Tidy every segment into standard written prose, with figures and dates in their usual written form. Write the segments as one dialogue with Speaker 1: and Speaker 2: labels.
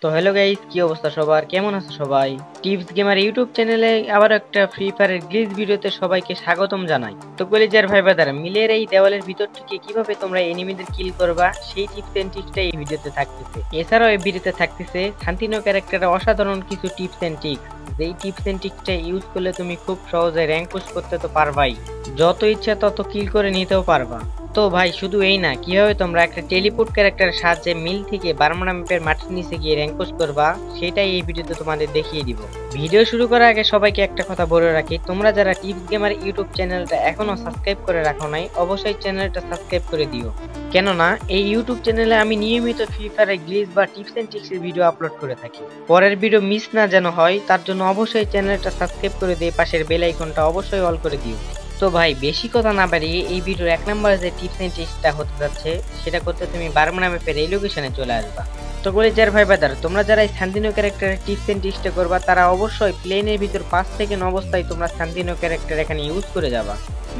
Speaker 1: তো hello guys, কি অবস্থা সবার? কেমন আছো সবাই? টিপস গেমার ইউটিউব চ্যানেলে আবার একটা ফ্রি ফায়ারের গ্লিচ ভিডিওতে সবাইকে স্বাগতম জানাই। তো কলিজার ভাই ব্রাদার, মিলের এই দেওয়ালের ভিতর থেকে কিভাবে তোমরা এনিমিদের কিল করবা সেই টিপস এন্ড ট্রিক্সটা এই ভিডিওতে থাকতেছে। এছাড়াও এই ভিডিওতে থাকতেছে শান্তিনো ক্যারেক্টারের অসাধারণ কিছু টিপস এন্ড ট্রিক্স, যেই টিপস এন্ড ট্রিক্সটা ইউজ করলে তুমি খুব সহজে র্যাঙ্ক পুশ করতে তো পারবাই, যত ইচ্ছা তত কিল করে নিতেও পারবা। তো ভাই শুধু এই না, কিভাবে তোমরা একটা টেলিপোর্ট ক্যারেক্টারের সাহায্যে মিল থেকে বারমুডা ম্যাপের মাটির নিচে গিয়ে র্যাঙ্ক পুশ করবা, সেটাই এই ভিডিওতে তোমাদের দেখিয়ে দিব। ভিডিও শুরু করার আগে সবাইকে একটা কথা বলে রাখি, তোমরা যারা টিপস গেমার ইউটিউব চ্যানেলটা এখনো সাবস্ক্রাইব করে রাখো নাই, অবশ্যই চ্যানেলটা সাবস্ক্রাইব করে দিও। কেননা এই ইউটিউব চ্যানেলে আমি নিয়মিত ফ্রি ফায়ারের গ্লিচ বা টিপস এন্ড ট্রিক্সের ভিডিও আপলোড করে থাকি। পরের ভিডিও মিস না যেন হয়, তার জন্য অবশ্যই চ্যানেলটা সাবস্ক্রাইব করে দিয়ে পাশের বেল আইকনটা অবশ্যই অল করে দিও। তো ভাই বেশি কথা না বাড়িয়ে এই ভিডিওর এক নম্বরে যে টিপস এন্ড ট্রিক্সটা হতে যাচ্ছে, সেটা করতে তুমি বারমুডা ম্যাপের এই লোকেশনে চলে আসবা। তো কলিজার ভাই ব্রাদার, তোমরা যারা এই শান্তিনো ক্যারেক্টারের টিপস এন্ড ট্রিক্সটা করবা, তারা অবশ্যই প্লেনের ভিতর 5 সেকেন্ড অবস্থায় তোমরা শান্তিনো ক্যারেক্টার এখানে ইউজ করে যাবা।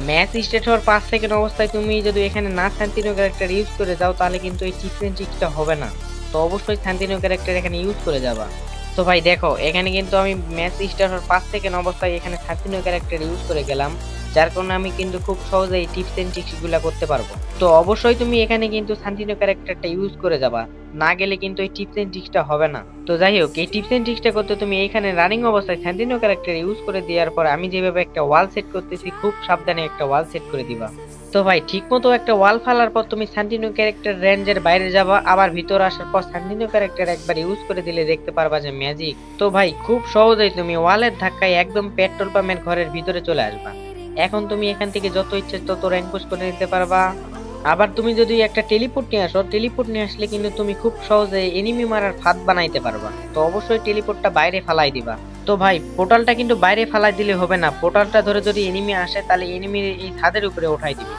Speaker 1: ম্যাচ স্টার্ট হওয়ার 5 সেকেন্ড অবস্থায় তুমি যদি এখানে না শান্তিনো ক্যারেক্টার ইউজ করে যাও, তাহলে কিন্তু এই টিপস এন্ড ট্রিক্সটা হবে না। তো অবশ্যই শান্তিনো ক্যারেক্টার এখানে ইউজ করে যাবা। তো ভাই দেখো, এখানে কিন্তু আমি ম্যাচ স্টার্ট হওয়ার 5 সেকেন্ড অবস্থায় এখানে শান্তিনো ক্যারেক্টার ইউজ করে গেলাম, যার কারণে আমি কিন্তু খুব সহজে এই টিপস এন্ড ট্রিক্স গুলা করতে পারবো। তো অবশ্যই তুমি এখানে কিন্তু শান্তিনো ক্যারেক্টারটা ইউজ করে যাবা, না গেলে কিন্তু এই টিপস এন্ড ট্রিক্সটা হবে না। তো যাই হোক, এই টিপস এন্ড ট্রিক্সটা করতে তুমি এখানে রানিং অবস্থায় শান্তিনো ক্যারেক্টার ইউজ করে দেওয়ার পর আমি যেভাবে একটা ওয়াল সেট করতেছি, খুব সাবধানে একটা ওয়াল সেট করে দিবা। তো ভাই ঠিক মতো একটা ওয়াল ফালার পর তুমি শান্তিনো ক্যারেক্টার রেঞ্জের বাইরে যাবা, আবার ভিতরে আসার পর শান্তিনো ক্যারেক্টার একবার ইউজ করে দিলে দেখতে পারবা যে ম্যাজিক। তো ভাই খুব সহজেই তুমি ওয়ালের ধাক্কায় একদম পেট্রোল পাম্পের ঘরের ভিতরে চলে আসবা। এখন তুমি এখান থেকে যত ইচ্ছে তত র্যাঙ্ক পুশ করে নিতে পারবা। আবার তুমি যদি একটা টেলিপোর্ট নিয়ে আসো, টেলিপোর্ট নিয়ে আসলে কিন্তু তুমি খুব সহজে এনিমি মারার ফাঁদ বানাইতে পারবা। তো অবশ্যই টেলিপোর্টটা বাইরে ফালাই দিবা। তো ভাই পোর্টালটা কিন্তু বাইরে ফালাই দিলে হবে না, পোর্টালটা ধরে যদি এনিমি আসে তাহলে এনিমির এই ছাদের উপরে উঠাই দিবে।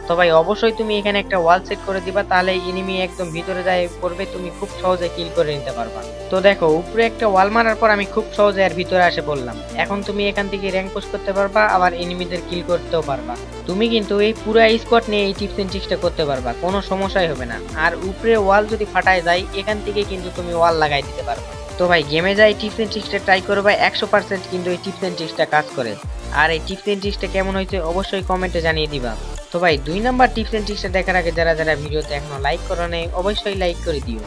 Speaker 1: তো ভাই অবশ্যই তুমি এখানে একটা ওয়াল সেট করে দিবা, তাহলে এনিমি একদম ভিতরে যায় পড়বে, তুমি খুব সহজে কিল করে নিতে পারবা। তো দেখো, উপরে একটা ওয়াল মারার পর আমি খুব সহজে আর ভিতরে আসে পড়লাম। এখন তুমি এখান থেকে র্যাঙ্ক পুশ করতে পারবা, আবার এনিমিদের কিল করতেও পারবা। তুমি কিন্তু এই পুরো স্কোয়াড নিয়ে এই টিপস এন্ড ট্রিক্সটা করতে পারবা, কোনো সমস্যাই হবে না। আর উপরে ওয়াল যদি ফাটায় যায়, এখান থেকে কিন্তু তুমি ওয়াল লাগাই দিতে পারবা। তো ভাই গেমে যাই টিপস এন্ড ট্রিক্সটা ট্রাই করবা, 100% কিন্তু এই টিপস এন্ড ট্রিক্সটা কাজ করে। আর এই টিপস এন্ড ট্রিক্সটা কেমন হয়েছে অবশ্যই কমেন্টে জানিয়ে দিবা। তো ভাই 2 নাম্বার টিপস এন্ড ট্রিক্সটা দেখার আগে যারা যারা ভিডিওতে এখনো লাইক করো নাই, অবশ্যই লাইক করে দিও।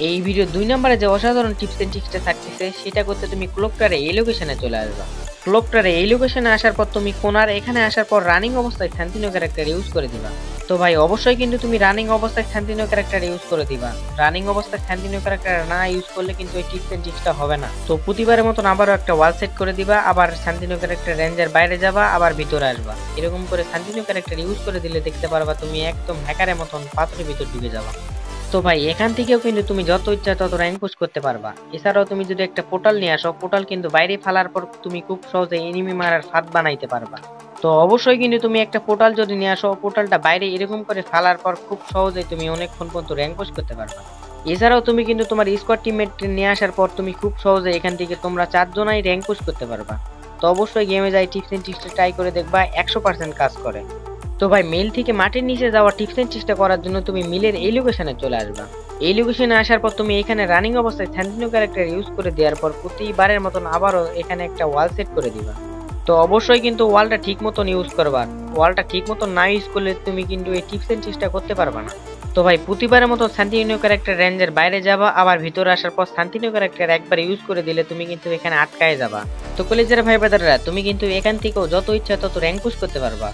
Speaker 1: এই ভিডিও 2 নম্বরে যে অসাধারণ টিপস এন্ড ট্রিক্সটা থাকতেছে, সেটা করতে তুমি ক্লকটারে এই লোকেশনে চলে আসবা। ক্লকটারে এই লোকেশনে আসার পর তুমি কোনার এখানে আসার পর রানিং অবস্থায় শান্তিনো ক্যারেক্টার ইউজ করে দিবা। তো ভাই অবশ্যই কিন্তু তুমি রানিং অবস্থায় শান্তিনো ক্যারেক্টার ইউজ করে দিবা। রানিং অবস্থায় শান্তিনো ক্যারেক্টার না ইউজ করলে কিন্তু এই টিপস এন্ড ট্রিক্সটা হবে না। তো প্রতিবারের মতন আবারও একটা ওয়াল সেট করে দিবা, আবার শান্তিনো ক্যারেক্টার রেঞ্জের বাইরে যাবা, আবার ভিতরে আসবা। এরকম করে শান্তিনো ক্যারেক্টার ইউজ করে দিলে দেখতে পারবা তুমি একদম হ্যাকারের মতন পাথরের ভিতর ঢুকে যাবা। তো ভাই এখান থেকেও কিন্তু তুমি যত ইচ্ছা তত র্যাঙ্ক পুশ করতে পারবা। এছাড়াও তুমি যদি একটা পোর্টাল নিয়ে আসো, পোর্টাল কিন্তু বাইরে ফালার পর তুমি খুব সহজে এনিমি মারার ফাঁদ বানাইতে পারবা। তো অবশ্যই কিন্তু তুমি একটা পোর্টাল যদি নিয়ে আসো, পোর্টালটা বাইরে এরকম করে ফালার পর খুব সহজে তুমি অনেকক্ষণ পর্যন্ত র্যাঙ্ক পুশ করতে পারবা। এছাড়াও তুমি কিন্তু তোমার স্কোয়াড টিমমেট নিয়ে আসার পর তুমি খুব সহজে এখান থেকে তোমরা 4 জনাই র্যাঙ্ক পুশ করতে পারবা। তো অবশ্যই গেমে যাই টিপস এন্ড ট্রিক্সটা ট্রাই করে দেখবা, 100% কাজ করে। তো ভাই মিল থেকে মাটির নিচে যাওয়া টিপস এন্ড ট্রিক্সটা করার জন্য তুমি মিলের এই লোকেশনে চলে আসবা। এই লোকেশনে আসার পর তুমি এখানে রানিং অবস্থায় শান্তিনো ক্যারেক্টার ইউজ করে দেওয়ার পর প্রতিবারের মতন আবারও এখানে একটা ওয়াল সেট করে দিবা। তো অবশ্যই কিন্তু ওয়ালটা ঠিক মতন ইউজ করবা, ওয়ালটা ঠিক মতন না ইউজ করলে তুমি কিন্তু এই টিপস এন্ড ট্রিক্সটা করতে পারবা না। তো ভাই প্রতিবারের মতো শান্তিনো ক্যারেক্টার রেঞ্জের বাইরে যাবা, আবার ভিতরে আসার পর শান্তিনো ক্যারেক্টার একবার ইউজ করে দিলে তুমি কিন্তু এখানে আটকায় যাবা। তো কলেজের ভাই ব্রাদাররা, তুমি কিন্তু এখান থেকেও যত ইচ্ছা তত র্যাঙ্ক পুশ করতে পারবা।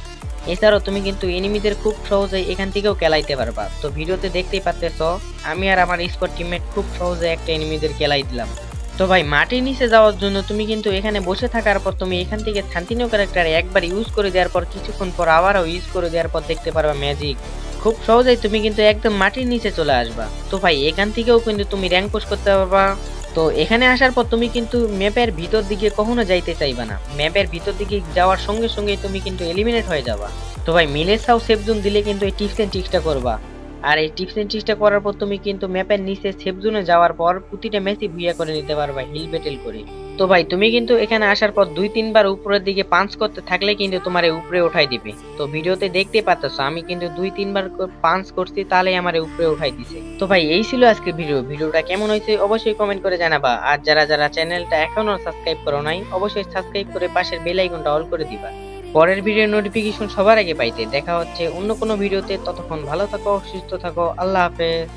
Speaker 1: এছাড়াও তুমি কিন্তু এনিমিদের খুব সহজেই এখান থেকেও কেলাইতে পারবা। তো ভিডিওতে দেখতেই পাচ্তেছো, আমি আর আমার স্কোয়াড টিমমেট খুব সহজে একটা এনিমিদের কেলাই দিলাম। তো ভাই মাটির নিচে যাওয়ার জন্য তুমি কিন্তু এখানে বসে থাকার পর তুমি এখান থেকে শান্তিনো ক্যারেক্টার একবার ইউজ করে দেওয়ার পর কিছুক্ষণ পর আবারও ইউজ করে দেওয়ার পর দেখতে পারবা ম্যাজিক। খুব সহজেই তুমি কিন্তু একদম মাটির নিচে চলে আসবা। তো ভাই এখান থেকেও কিন্তু তুমি র্যাঙ্ক পুশ করতে পারবা। তো এখানে আসার পর তুমি কিন্তু ম্যাপের ভিতর দিকে কখনো যাইতে চাইবা না, ম্যাপের ভিতর দিকে যাওয়ার সঙ্গে সঙ্গে তুমি কিন্তু এলিমিনেট হয়ে যাবা। তো ভাই মিলের সাও সেফ জোন দিলে কিন্তু এই টিপস এন্ড ট্রিক্সটা করবা। আর এই টিপস এন্ড ট্রিক্সটা করার পর তুমি কিন্তু ম্যাপের নিচে সেফ জোনে যাওয়ার পর প্রতিটা ম্যাচই ভুইয়া করে নিতে পারবা হিল ব্যাটেল করে। তো তো ভাই তুমি কিন্তু এখানে আসার পর 2-3 বার উপরের দিকে পাঞ্চ করতে থাকলে কিন্তু তোমার উপরে উঠাই দিবে। তো ভিডিওতে দেখতে পাচ্ছ আমি কিন্তু 2-3 বার পাঞ্চ করছি, তাহলে আমার উপরে উঠাই দিছে। তো ভাই এই ছিল আজকের ভিডিওটা কেমন হয়েছে অবশ্যই কমেন্ট করে জানাবা। আর যারা যারা চ্যানেলটা এখনো সাবস্ক্রাইব করো নাই অবশ্যই সাবস্ক্রাইব করে পাশের বেল আইকনটা অল করে দিবা পরের ভিডিওর নোটিফিকেশন সবার আগে পাইতে। দেখা হচ্ছে অন্য কোনো ভিডিওতে, ততক্ষণ ভালো থাকো, সুস্থ থাকো, আল্লাহ হাফেজ।